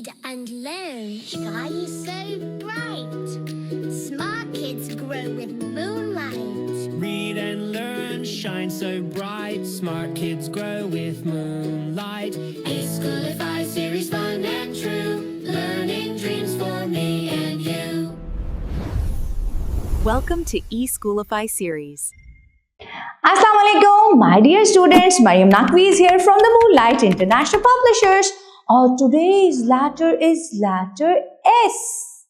read and learn shine so bright. Smart kids grow with moonlight. Read and learn shine so bright. Smart kids grow with moonlight. eSchoolify series fun and true. Learning dreams for me and you. Welcome to eSchoolify series. Assalamualaikum, my dear students. Mariam Naqvi is here from the Moonlight International Publishers. Our today's letter is letter S.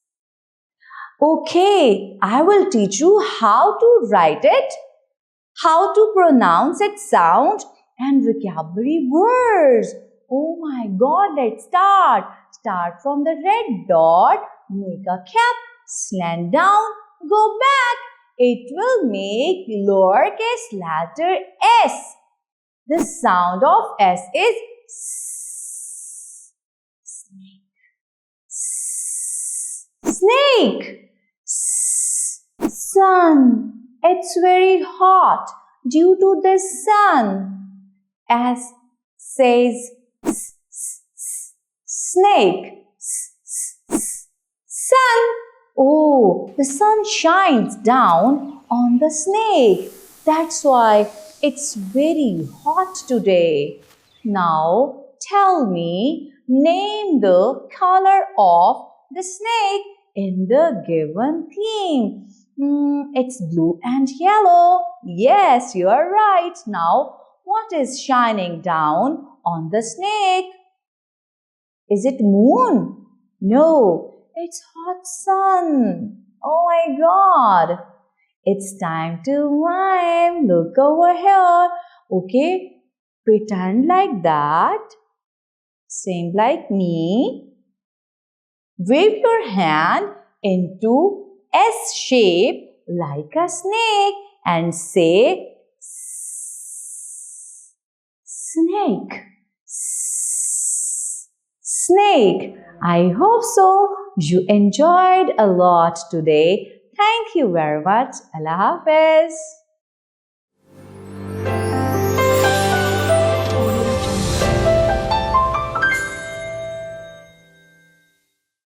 Okay, I will teach you how to write it, how to pronounce its sound and vocabulary words. Oh my God, let's start. Start from the red dot, make a cap, slant down, go back. It will make lowercase letter S. The sound of S is S. Snake. S. Sun. It's very hot due to the sun. S says snake. Sun. Oh, the sun shines down on the snake. That's why it's very hot today. Now, tell me, name the color of the snake in the given theme. It's blue and yellow. Yes, you are right. Now, what is shining down on the snake? Is it moon? No. It's hot sun. Oh my God. It's time to rhyme. Look over here. Okay. Pretend like that. Same like me. Wave your hand into S shape like a snake and say snake. Snake. I hope so. You enjoyed a lot today. Thank you very much. Allah Hafiz.